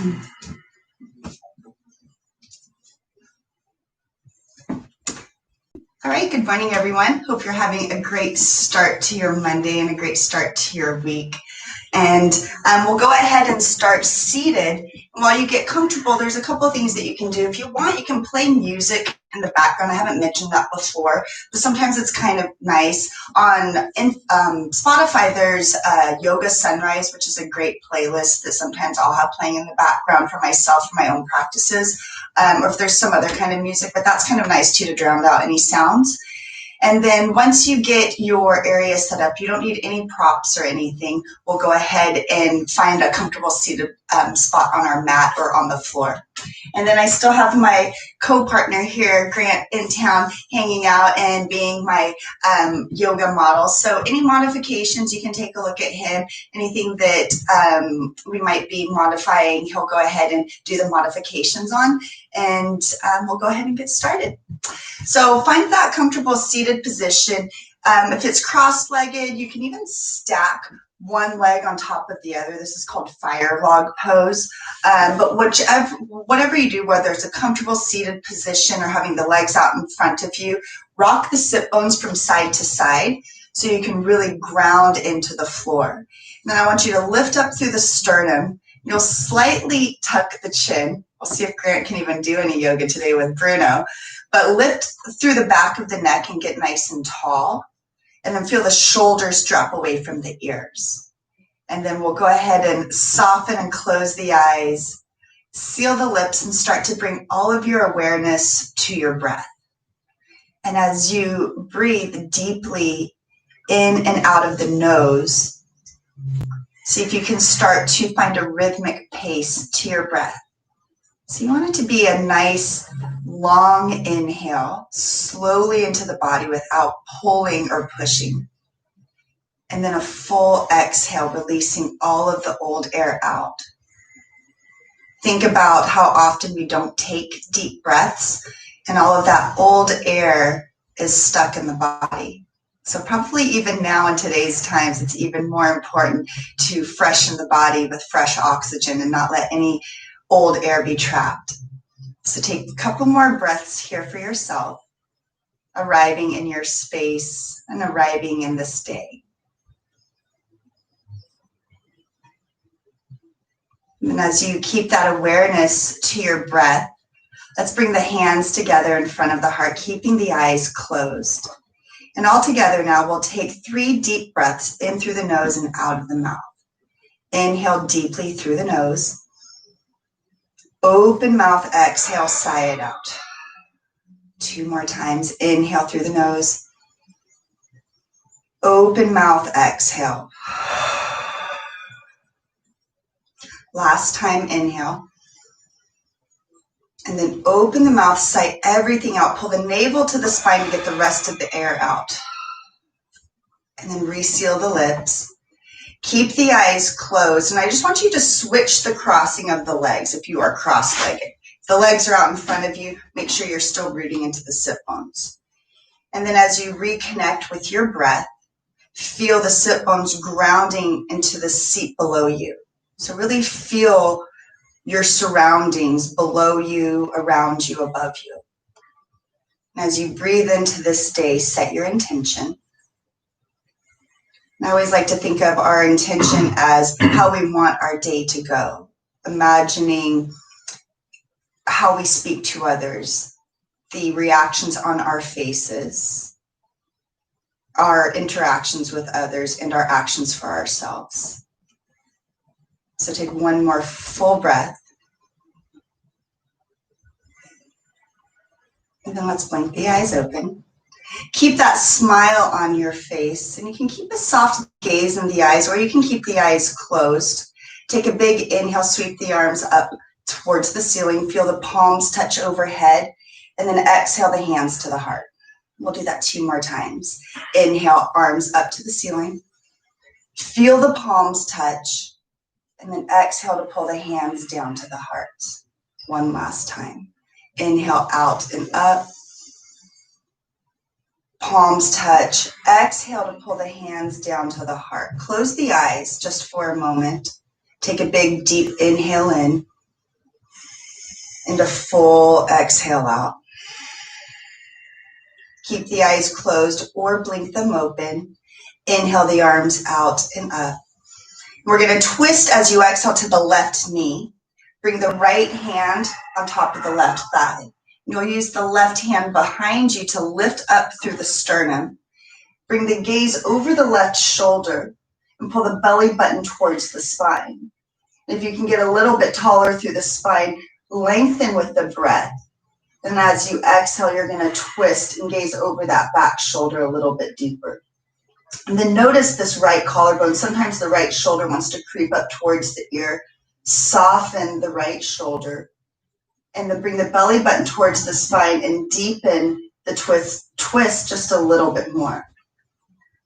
All right, good morning, everyone. Hope you're having a great start to your Monday and a great start to your week. And we'll go ahead and start seated. While you get comfortable, there's a couple of things that you can do. If you want, you can play music in the background. I haven't mentioned that before, but sometimes it's kind of nice. On Spotify, there's Yoga Sunrise, which is a great playlist that sometimes I'll have playing in the background for myself, for my own practices, or if there's some other kind of music, but that's kind of nice too to drown out any sounds. And then once you get your area set up, you don't need any props or anything. We'll go ahead and find a comfortable seated spot on our mat or on the floor. And then I still have my co-partner here, Grant, in town, hanging out and being my yoga model. So any modifications, you can take a look at him. Anything that we might be modifying, he'll go ahead and do the modifications on. And we'll go ahead and get started. So find that comfortable seated position. If it's cross-legged, you can even stack one leg on top of the other. This is called fire log pose. But whatever you do, whether it's a comfortable seated position or having the legs out in front of you, rock the sit bones from side to side so you can really ground into the floor. And then I want you to lift up through the sternum. You'll slightly tuck the chin. We'll see if Grant can even do any yoga today with Bruno. But lift through the back of the neck and get nice and tall. And then feel the shoulders drop away from the ears. And then we'll go ahead and soften and close the eyes. Seal the lips and start to bring all of your awareness to your breath. And as you breathe deeply in and out of the nose, see if you can start to find a rhythmic pace to your breath. So you want it to be a nice long inhale, slowly into the body without pulling or pushing. And then a full exhale, releasing all of the old air out. Think about how often we don't take deep breaths and all of that old air is stuck in the body. So probably even now in today's times, it's even more important to freshen the body with fresh oxygen and not let any old air be trapped. So take a couple more breaths here for yourself, arriving in your space and arriving in this day. And as you keep that awareness to your breath, let's bring the hands together in front of the heart, keeping the eyes closed. And all together now, we'll take 3 deep breaths in through the nose and out of the mouth. Inhale deeply through the nose. Open mouth, exhale, sigh it out. 2 more times. Inhale through the nose. Open mouth, exhale. Last time, inhale. And then open the mouth, sigh everything out. Pull the navel to the spine to get the rest of the air out. And then reseal the lips. Keep the eyes closed, and I just want you to switch the crossing of the legs if you are cross-legged. If the legs are out in front of you, make sure you're still rooting into the sit bones. And then as you reconnect with your breath, feel the sit bones grounding into the seat below you. So really feel your surroundings below you, around you, above you. And as you breathe into this day, set your intention. I always like to think of our intention as how we want our day to go, imagining how we speak to others, the reactions on our faces, our interactions with others, and our actions for ourselves. So take one more full breath. And then let's blink the eyes open. Keep that smile on your face, and you can keep a soft gaze in the eyes, or you can keep the eyes closed. Take a big inhale, sweep the arms up towards the ceiling, feel the palms touch overhead, and then exhale the hands to the heart. We'll do that 2 more times. Inhale, arms up to the ceiling. Feel the palms touch, and then exhale to pull the hands down to the heart. One last time. Inhale out and up. Palms touch. Exhale to pull the hands down to the heart. Close the eyes just for a moment. Take a big, deep inhale in. and a full exhale out. Keep the eyes closed or blink them open. Inhale the arms out and up. We're going to twist as you exhale to the left knee. Bring the right hand on top of the left thigh. You'll use the left hand behind you to lift up through the sternum. Bring the gaze over the left shoulder and pull the belly button towards the spine. If you can get a little bit taller through the spine, lengthen with the breath. And as you exhale, you're going to twist and gaze over that back shoulder a little bit deeper. And then notice this right collarbone. Sometimes the right shoulder wants to creep up towards the ear. Soften the right shoulder. And then bring the belly button towards the spine and deepen the twist just a little bit more.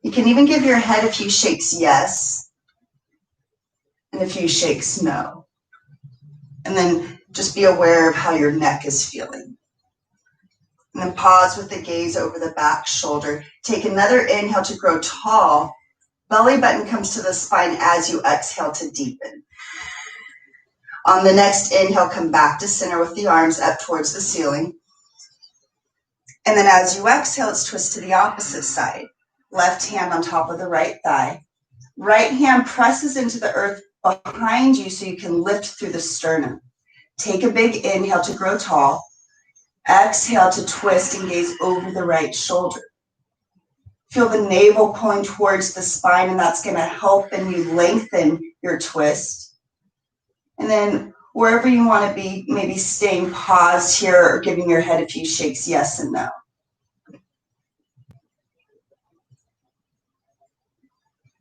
You can even give your head a few shakes yes, and a few shakes no. And then just be aware of how your neck is feeling. And then pause with the gaze over the back shoulder. Take another inhale to grow tall. Belly button comes to the spine as you exhale to deepen. On the next inhale, come back to center with the arms up towards the ceiling. And then as you exhale, let's twist to the opposite side. Left hand on top of the right thigh. Right hand presses into the earth behind you so you can lift through the sternum. Take a big inhale to grow tall. Exhale to twist and gaze over the right shoulder. Feel the navel pulling towards the spine, and that's going to help and you lengthen your twist. And then wherever you want to be, maybe staying paused here or giving your head a few shakes, yes and no.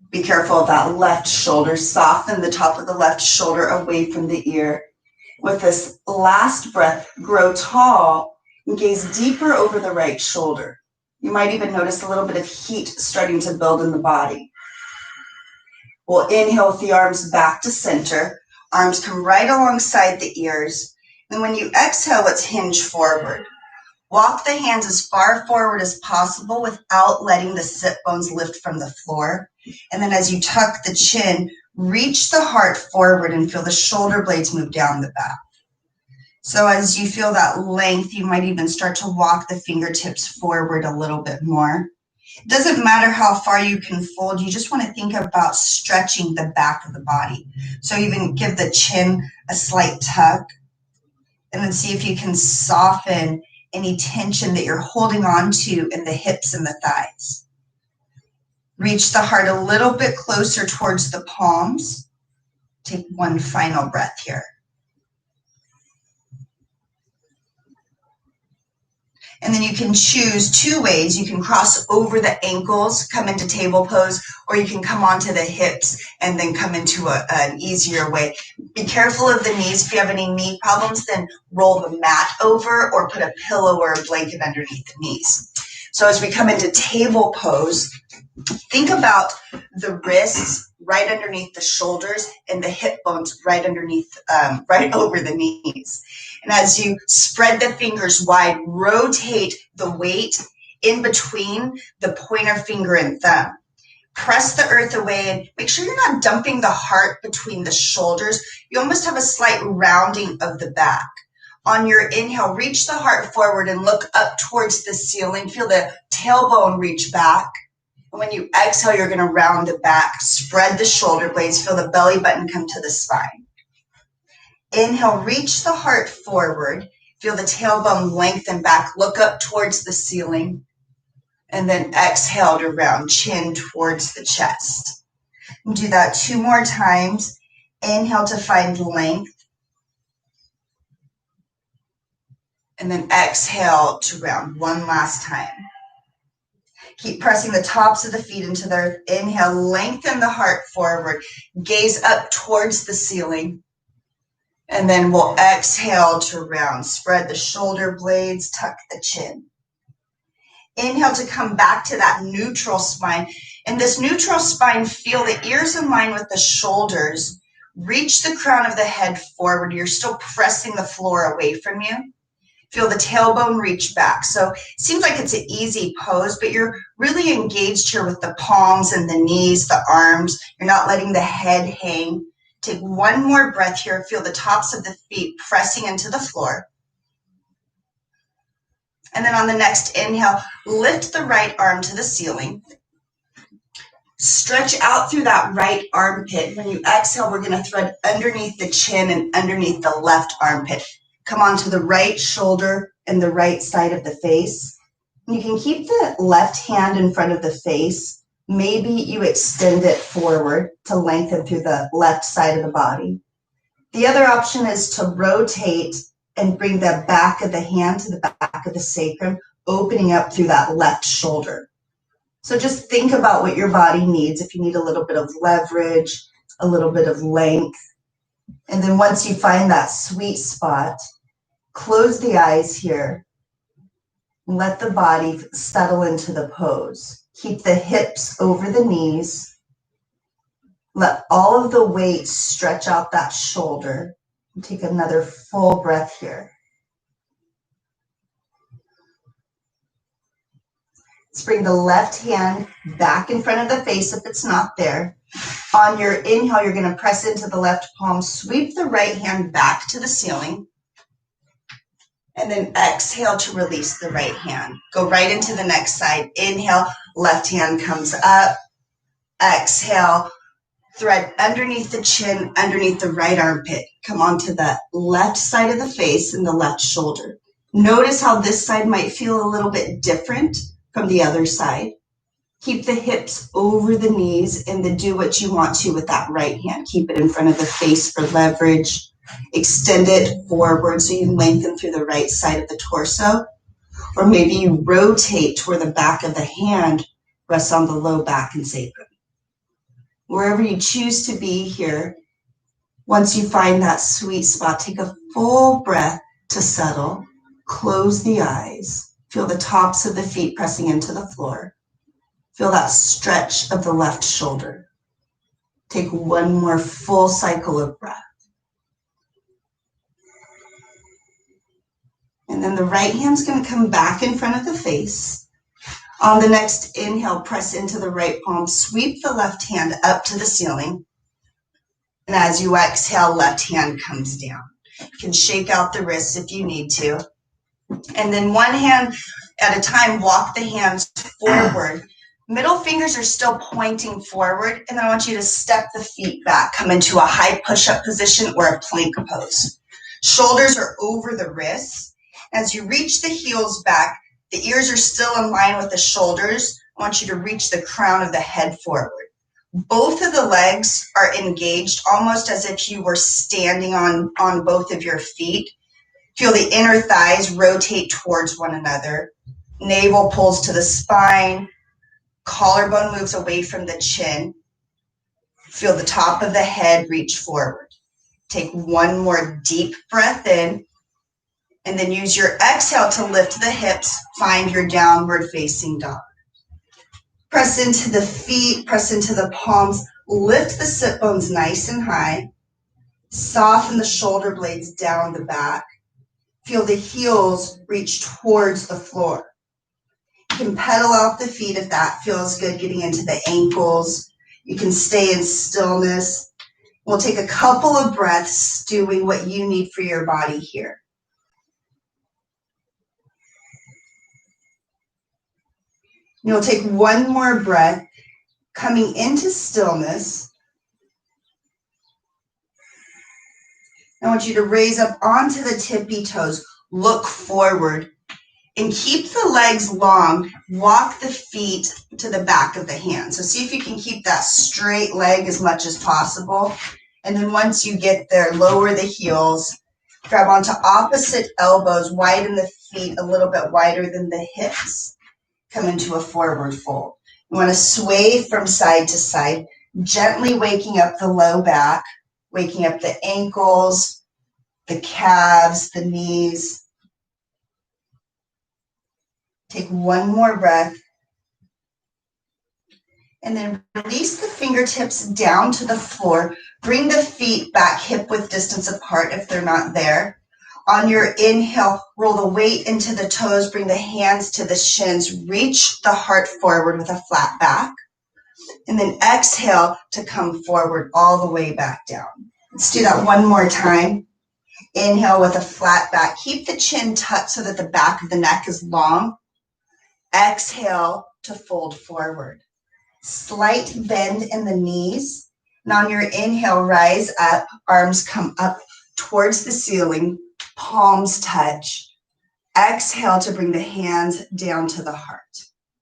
Be careful of that left shoulder. Soften the top of the left shoulder away from the ear. With this last breath, grow tall and gaze deeper over the right shoulder. You might even notice a little bit of heat starting to build in the body. We'll inhale with the arms back to center. Arms come right alongside the ears. And when you exhale, let's hinge forward. Walk the hands as far forward as possible without letting the sit bones lift from the floor. And then as you tuck the chin, reach the heart forward and feel the shoulder blades move down the back. So as you feel that length, you might even start to walk the fingertips forward a little bit more. It doesn't matter how far you can fold. You just want to think about stretching the back of the body. So even give the chin a slight tuck and then see if you can soften any tension that you're holding on to in the hips and the thighs. Reach the heart a little bit closer towards the palms. Take one final breath here. And then you can choose two ways. You can cross over the ankles, come into table pose, or you can come onto the hips and then come into an easier way. Be careful of the knees. If you have any knee problems, then roll the mat over or put a pillow or a blanket underneath the knees. So as we come into table pose, think about the wrists right underneath the shoulders and the hip bones right underneath, right over the knees. And as you spread the fingers wide, rotate the weight in between the pointer finger and thumb. Press the earth away and make sure you're not dumping the heart between the shoulders. You almost have a slight rounding of the back. On your inhale, reach the heart forward and look up towards the ceiling. Feel the tailbone reach back. And when you exhale, you're going to round the back. Spread the shoulder blades. Feel the belly button come to the spine. Inhale, reach the heart forward. Feel the tailbone lengthen back. Look up towards the ceiling. And then exhale to round, chin towards the chest. And do that 2 more times. Inhale to find length. And then exhale to round one last time. Keep pressing the tops of the feet into the earth. Inhale, lengthen the heart forward. Gaze up towards the ceiling. And then we'll exhale to round. Spread the shoulder blades, tuck the chin. Inhale to come back to that neutral spine. In this neutral spine, feel the ears in line with the shoulders. Reach the crown of the head forward. You're still pressing the floor away from you. Feel the tailbone reach back. So it seems like it's an easy pose, but you're really engaged here with the palms and the knees, the arms. You're not letting the head hang. Take one more breath here. Feel the tops of the feet pressing into the floor. And then on the next inhale, lift the right arm to the ceiling. Stretch out through that right armpit. When you exhale, we're going to thread underneath the chin and underneath the left armpit. Come onto the right shoulder and the right side of the face. You can keep the left hand in front of the face. Maybe you extend it forward to lengthen through the left side of the body. The other option is to rotate and bring the back of the hand to the back of the sacrum, opening up through that left shoulder. So just think about what your body needs. If you need a little bit of leverage, a little bit of length. And then once you find that sweet spot, close the eyes here. Let the body settle into the pose. Keep the hips over the knees. Let all of the weight stretch out that shoulder. And take another full breath here. Let's bring the left hand back in front of the face if it's not there. On your inhale, you're going to press into the left palm, sweep the right hand back to the ceiling, and then exhale to release the right hand. Go right into the next side. Inhale, left hand comes up. Exhale, thread underneath the chin, underneath the right armpit. Come onto the left side of the face and the left shoulder. Notice how this side might feel a little bit different from the other side. Keep the hips over the knees and then do what you want to with that right hand. Keep it in front of the face for leverage. Extend it forward so you lengthen through the right side of the torso. Or maybe you rotate to where the back of the hand rests on the low back and sacrum. Wherever you choose to be here, once you find that sweet spot, take a full breath to settle. Close the eyes. Feel the tops of the feet pressing into the floor. Feel that stretch of the left shoulder. Take one more full cycle of breath. And then the right hand's going to come back in front of the face. On the next inhale, press into the right palm. Sweep the left hand up to the ceiling. And as you exhale, left hand comes down. You can shake out the wrists if you need to. And then one hand at a time, walk the hands forward. Middle fingers are still pointing forward. And then I want you to step the feet back. Come into a high push-up position or a plank pose. Shoulders are over the wrists. As you reach the heels back, the ears are still in line with the shoulders. I want you to reach the crown of the head forward. Both of the legs are engaged, almost as if you were standing on both of your feet. Feel the inner thighs rotate towards one another. Navel pulls to the spine. Collarbone moves away from the chin. Feel the top of the head reach forward. Take one more deep breath in. And then use your exhale to lift the hips. Find your downward facing dog. Press into the feet. Press into the palms. Lift the sit bones nice and high. Soften the shoulder blades down the back. Feel the heels reach towards the floor. You can pedal out the feet if that feels good, getting into the ankles. You can stay in stillness. We'll take a couple of breaths doing what you need for your body here. You'll take one more breath, coming into stillness. I want you to raise up onto the tippy toes, look forward, and keep the legs long. Walk the feet to the back of the hand. So see if you can keep that straight leg as much as possible. And then once you get there, lower the heels, grab onto opposite elbows, widen the feet a little bit wider than the hips. Come into a forward fold. You want to sway from side to side, gently waking up the low back, waking up the ankles, the calves, the knees. Take one more breath. And then release the fingertips down to the floor. Bring the feet back hip width distance apart if they're not there. On your inhale, roll the weight into the toes. Bring the hands to the shins. Reach the heart forward with a flat back. And then exhale to come forward all the way back down. Let's do that one more time. Inhale with a flat back. Keep the chin tucked so that the back of the neck is long. Exhale to fold forward. Slight bend in the knees. And on your inhale, rise up. Arms come up towards the ceiling. Palms touch. Exhale to bring the hands down to the heart.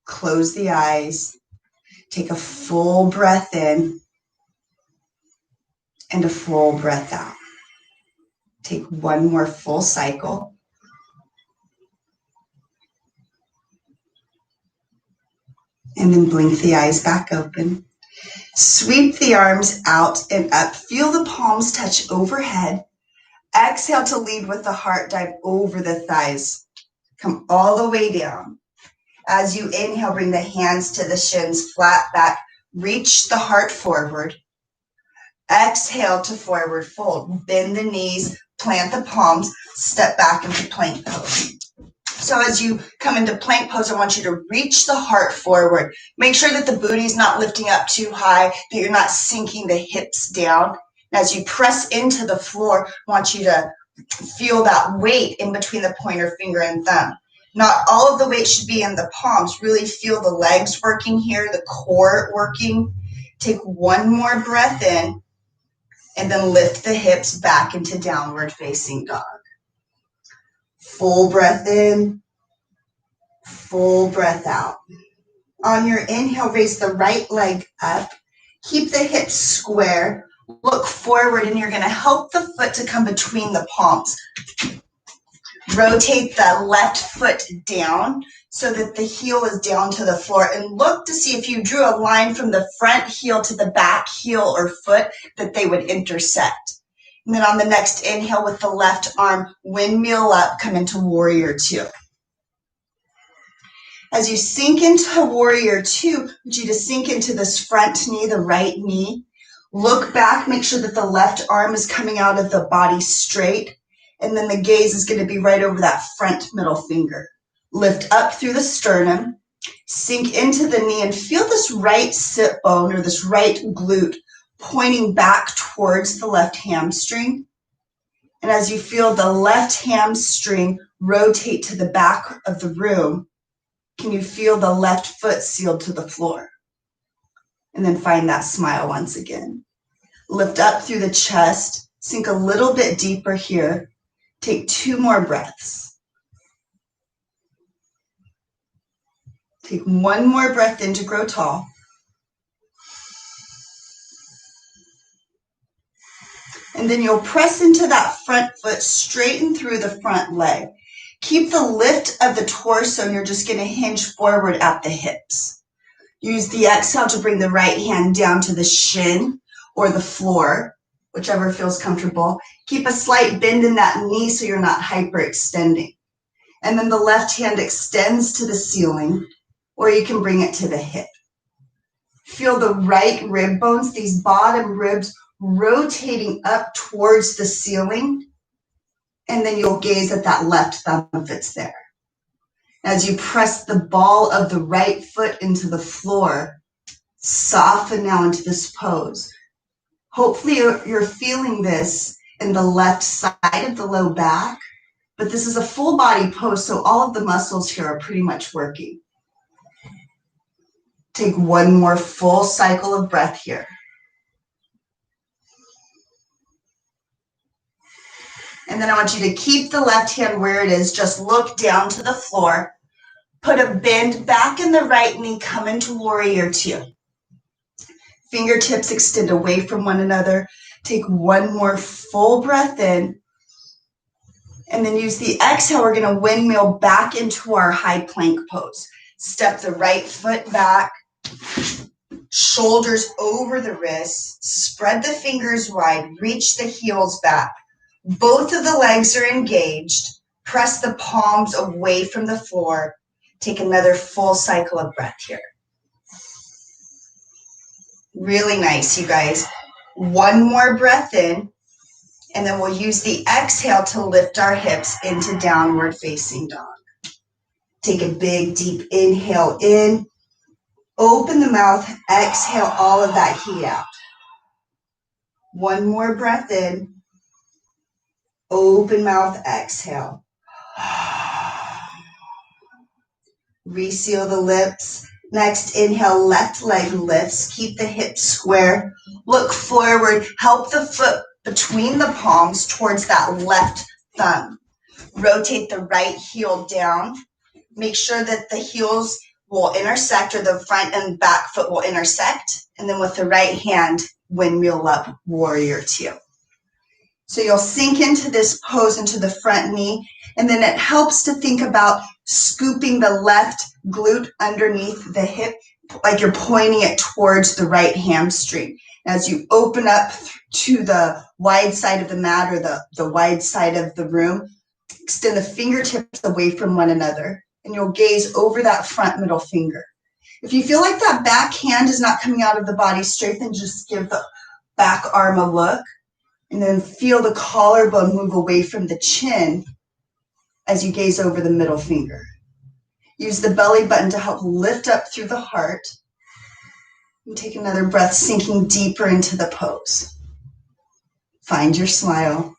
Close the eyes. Take a full breath in and a full breath out. Take one more full cycle. And then blink the eyes back open. Sweep the arms out and up. Feel the palms touch overhead. Exhale to lead with the heart. Dive over the thighs. Come all the way down. As you inhale, bring the hands to the shins, flat back. Reach the heart forward. Exhale to forward fold. Bend the knees, plant the palms, step back into plank pose. So as you come into plank pose, I want you to reach the heart forward. Make sure that the booty is not lifting up too high, that you're not sinking the hips down. And as you press into the floor, I want you to feel that weight in between the pointer finger and thumb. Not all of the weight should be in the palms. Really feel the legs working here, the core working. Take one more breath in and then lift the hips back into downward facing dog. Full breath in, full breath out. On your inhale, raise the right leg up. Keep the hips square. Look forward, and you're going to help the foot to come between the palms. Rotate the left foot down so that the heel is down to the floor, and look to see if you drew a line from the front heel to the back heel or foot that they would intersect. And then on the next inhale with the left arm, windmill up, come into warrior two. As you sink into warrior two, I want you to sink into this front knee, the right knee. Look back, make sure that the left arm is coming out of the body straight. And then the gaze is going to be right over that front middle finger. Lift up through the sternum, sink into the knee, and feel this right sit bone or this right glute pointing back towards the left hamstring. And as you feel the left hamstring rotate to the back of the room, can you feel the left foot sealed to the floor? And then find that smile once again. Lift up through the chest, sink a little bit deeper here. Take two more breaths. Take one more breath in to grow tall. And then you'll press into that front foot, straighten through the front leg. Keep the lift of the torso, and you're just going to hinge forward at the hips. Use the exhale to bring the right hand down to the shin or the floor, whichever feels comfortable. Keep a slight bend in that knee so you're not hyperextending. And then the left hand extends to the ceiling, or you can bring it to the hip. Feel the right rib bones, these bottom ribs rotating up towards the ceiling, and then you'll gaze at that left thumb if it's there. As you press the ball of the right foot into the floor, soften now into this pose. Hopefully you're feeling this in the left side of the low back, but this is a full body pose, so all of the muscles here are pretty much working. Take one more full cycle of breath here. And then I want you to keep the left hand where it is. Just look down to the floor. Put a bend back in the right knee. Come into warrior two. Fingertips extend away from one another. Take one more full breath in. And then use the exhale. We're going to windmill back into our high plank pose. Step the right foot back. Shoulders over the wrists. Spread the fingers wide. Reach the heels back. Both of the legs are engaged. Press the palms away from the floor. Take another full cycle of breath here. Really nice, you guys. One more breath in, and then we'll use the exhale to lift our hips into downward facing dog. Take a big, deep inhale in. Open the mouth. Exhale all of that heat out. One more breath in. Open mouth, exhale. Reseal the lips. Next, inhale, left leg lifts. Keep the hips square. Look forward. Help the foot between the palms towards that left thumb. Rotate the right heel down. Make sure that the heels will intersect, or the front and back foot will intersect. And then with the right hand, windmill up, warrior two. So you'll sink into this pose into the front knee, and then it helps to think about scooping the left glute underneath the hip, like you're pointing it towards the right hamstring. As you open up to the wide side of the mat, or the wide side of the room, extend the fingertips away from one another, and you'll gaze over that front middle finger. If you feel like that back hand is not coming out of the body straight, then just give the back arm a look. And then feel the collarbone move away from the chin as you gaze over the middle finger. Use the belly button to help lift up through the heart. And take another breath, sinking deeper into the pose. Find your smile.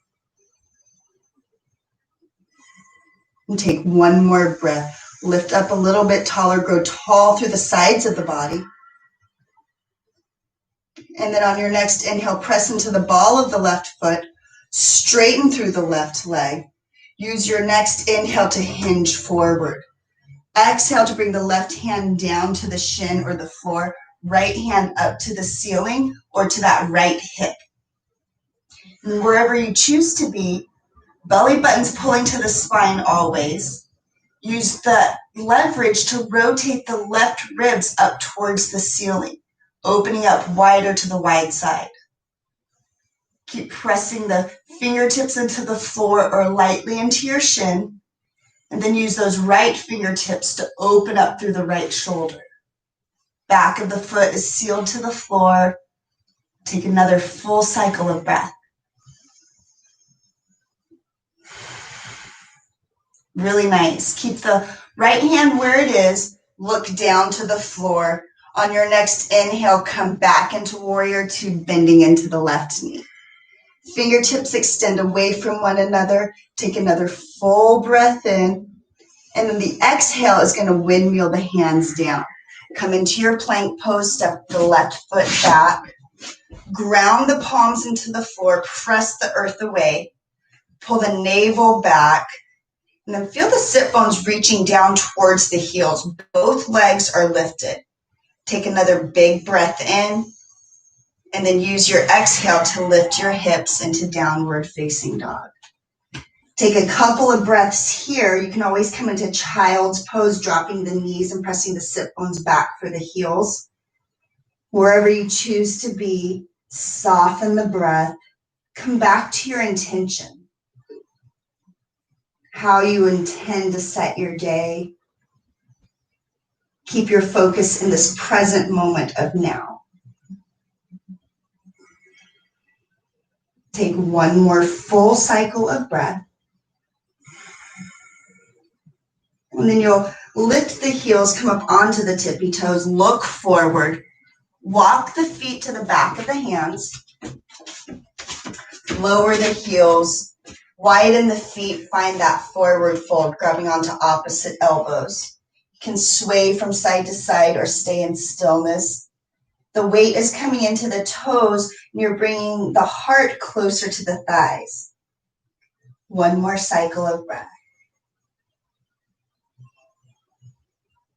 And take one more breath. Lift up a little bit taller, grow tall through the sides of the body. And then on your next inhale, press into the ball of the left foot, straighten through the left leg. Use your next inhale to hinge forward. Exhale to bring the left hand down to the shin or the floor, right hand up to the ceiling or to that right hip. And wherever you choose to be, belly button's pulling to the spine always. Use the leverage to rotate the left ribs up towards the ceiling, opening up wider to the wide side. Keep pressing the fingertips into the floor or lightly into your shin, and then use those right fingertips to open up through the right shoulder. Back of the foot is sealed to the floor. Take another full cycle of breath. Really nice. Keep the right hand where it is. Look down to the floor. On your next inhale, come back into warrior two, bending into the left knee. Fingertips extend away from one another. Take another full breath in. And then the exhale is going to windmill the hands down. Come into your plank pose, step the left foot back. Ground the palms into the floor, press the earth away. Pull the navel back. And then feel the sit bones reaching down towards the heels. Both legs are lifted. Take another big breath in, and then use your exhale to lift your hips into downward facing dog. Take a couple of breaths here. You can always come into child's pose, dropping the knees and pressing the sit bones back for the heels. Wherever you choose to be, soften the breath. Come back to your intention. How you intend to set your day. Keep your focus in this present moment of now. Take one more full cycle of breath. And then you'll lift the heels, come up onto the tippy toes, look forward, walk the feet to the back of the hands, lower the heels, widen the feet, find that forward fold, grabbing onto opposite elbows. Can sway from side to side or stay in stillness. The weight is coming into the toes, and you're bringing the heart closer to the thighs. One more cycle of breath.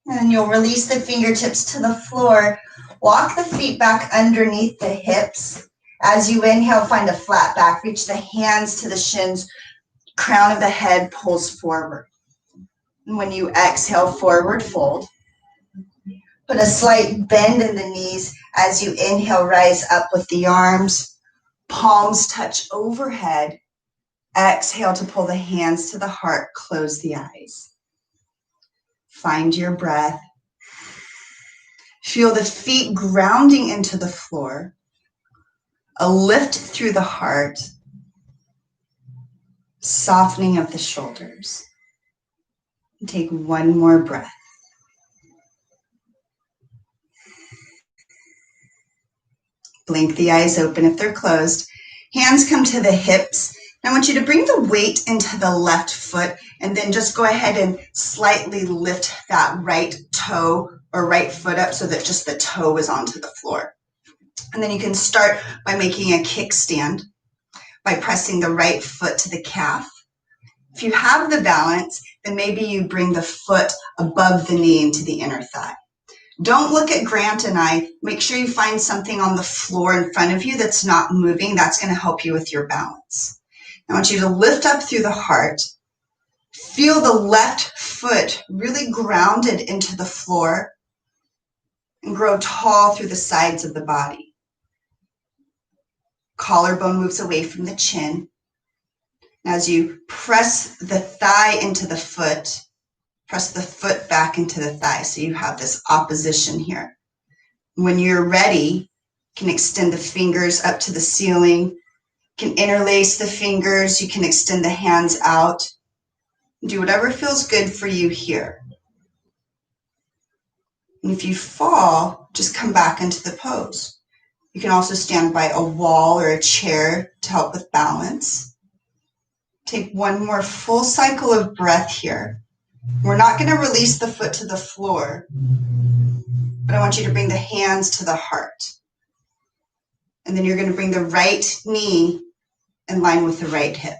And then you'll release the fingertips to the floor. Walk the feet back underneath the hips. As you inhale, find a flat back. Reach the hands to the shins. Crown of the head pulls forward. When you exhale, forward fold. Put a slight bend in the knees as you inhale, rise up with the arms. Palms touch overhead. Exhale to pull the hands to the heart, close the eyes. Find your breath. Feel the feet grounding into the floor. A lift through the heart. Softening of the shoulders. Take one more breath. Blink the eyes open if they're closed. Hands come to the hips. I want you to bring the weight into the left foot and then just go ahead and slightly lift that right toe or right foot up so that just the toe is onto the floor. And then you can start by making a kickstand by pressing the right foot to the calf. If you have the balance, then maybe you bring the foot above the knee into the inner thigh. Don't look at Grant and I. Make sure you find something on the floor in front of you that's not moving. That's going to help you with your balance. I want you to lift up through the heart. Feel the left foot really grounded into the floor and grow tall through the sides of the body. Collarbone moves away from the chin. As you press the thigh into the foot, press the foot back into the thigh so you have this opposition here. When you're ready, you can extend the fingers up to the ceiling, you can interlace the fingers, you can extend the hands out. Do whatever feels good for you here. And if you fall, just come back into the pose. You can also stand by a wall or a chair to help with balance. Take one more full cycle of breath here. We're not going to release the foot to the floor, but I want you to bring the hands to the heart. And then you're going to bring the right knee in line with the right hip.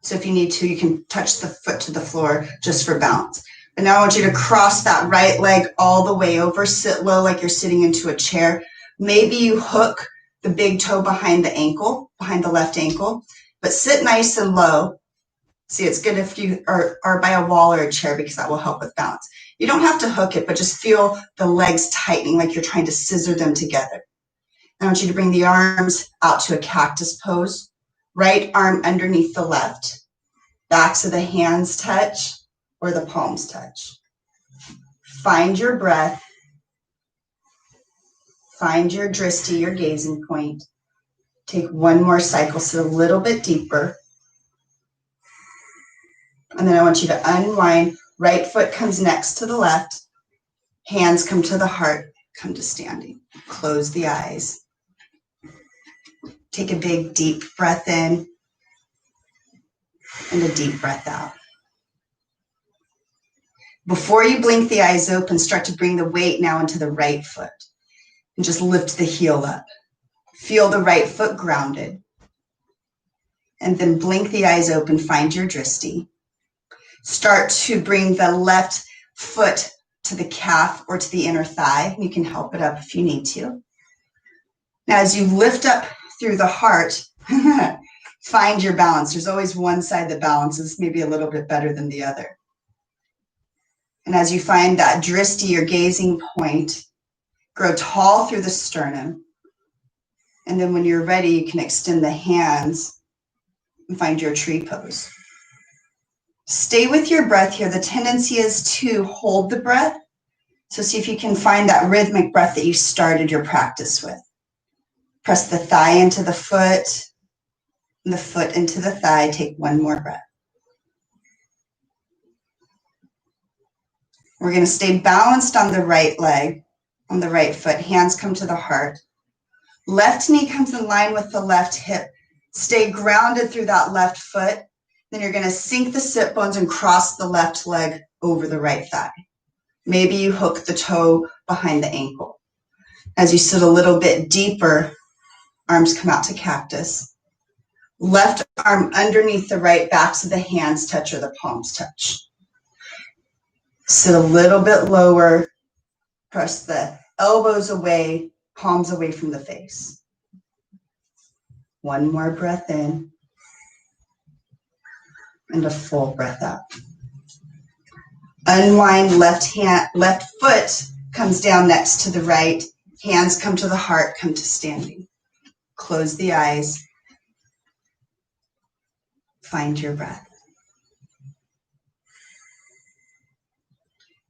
So if you need to, you can touch the foot to the floor just for balance. But now I want you to cross that right leg all the way over, sit low like you're sitting into a chair. Maybe you hook the big toe behind the ankle, behind the left ankle, but sit nice and low. See, it's good if you are by a wall or a chair because that will help with balance. You don't have to hook it, but just feel the legs tightening like you're trying to scissor them together. I want you to bring the arms out to a cactus pose. Right arm underneath the left. Backs of the hands touch or the palms touch. Find your breath. Find your drishti, your gazing point. Take one more cycle, sit a little bit deeper. And then I want you to unwind. Right foot comes next to the left. Hands come to the heart, come to standing. Close the eyes. Take a big, deep breath in and a deep breath out. Before you blink the eyes open, start to bring the weight now into the right foot and just lift the heel up. Feel the right foot grounded. And then blink the eyes open, find your drishti. Start to bring the left foot to the calf or to the inner thigh. You can help it up if you need to. Now, as you lift up through the heart, find your balance. There's always one side that balances maybe a little bit better than the other. And as you find that drishti, your gazing point, grow tall through the sternum. And then when you're ready, you can extend the hands and find your tree pose. Stay with your breath here. The tendency is to hold the breath. So see if you can find that rhythmic breath that you started your practice with. Press the thigh into the foot and the foot into the thigh. Take one more breath. We're going to stay balanced on the right leg, on the right foot. Hands come to the heart. Left knee comes in line with the left hip. Stay grounded through that left foot. Then you're going to sink the sit bones and cross the left leg over the right thigh. Maybe you hook the toe behind the ankle. As you sit a little bit deeper, arms come out to cactus. Left arm underneath the right, backs of the hands touch or the palms touch. Sit a little bit lower. Press the elbows away, palms away from the face. One more breath in. And a full breath out. Unwind, left foot comes down next to the right. Hands come to the heart, come to standing. Close the eyes. Find your breath.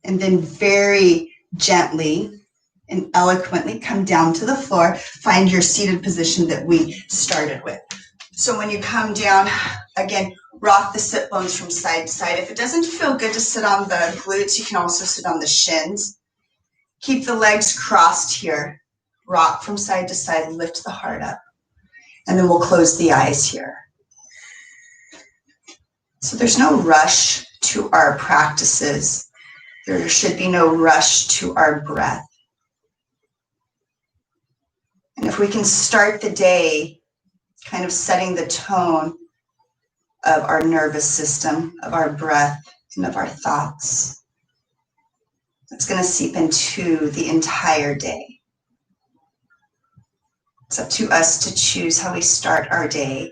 And then very gently and eloquently come down to the floor. Find your seated position that we started with. So when you come down, again, rock the sit bones from side to side. If it doesn't feel good to sit on the glutes, you can also sit on the shins. Keep the legs crossed here. Rock from side to side, lift the heart up. And then we'll close the eyes here. So there's no rush to our practices. There should be no rush to our breath. And if we can start the day kind of setting the tone of our nervous system, of our breath, and of our thoughts, it's going to seep into the entire day. It's up to us to choose how we start our day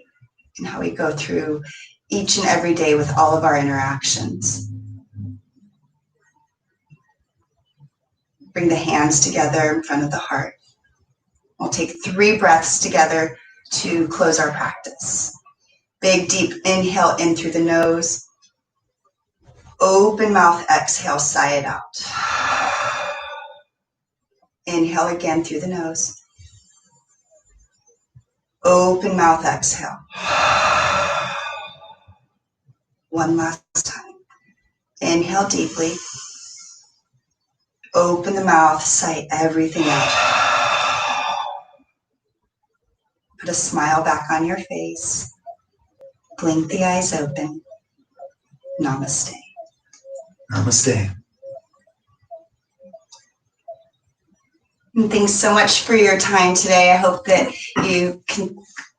and how we go through each and every day with all of our interactions. Bring the hands together in front of the heart. We'll take 3 breaths together to close our practice. Big, deep inhale in through the nose. Open mouth, exhale, sigh it out. Inhale again through the nose. Open mouth, exhale. One last time. Inhale deeply. Open the mouth, sigh everything out. Put a smile back on your face. Blink the eyes open. Namaste. Namaste. And thanks so much for your time today. I hope that you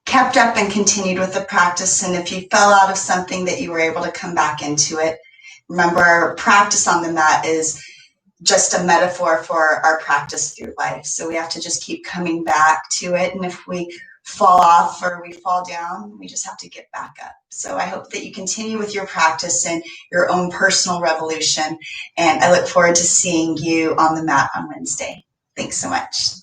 kept up and continued with the practice. And if you fell out of something, that you were able to come back into it. Remember, practice on the mat is just a metaphor for our practice through life. So we have to just keep coming back to it. And if we fall off or we fall down, we just have to get back up. So I hope that you continue with your practice and your own personal revolution. And I look forward to seeing you on the mat on Wednesday. Thanks so much.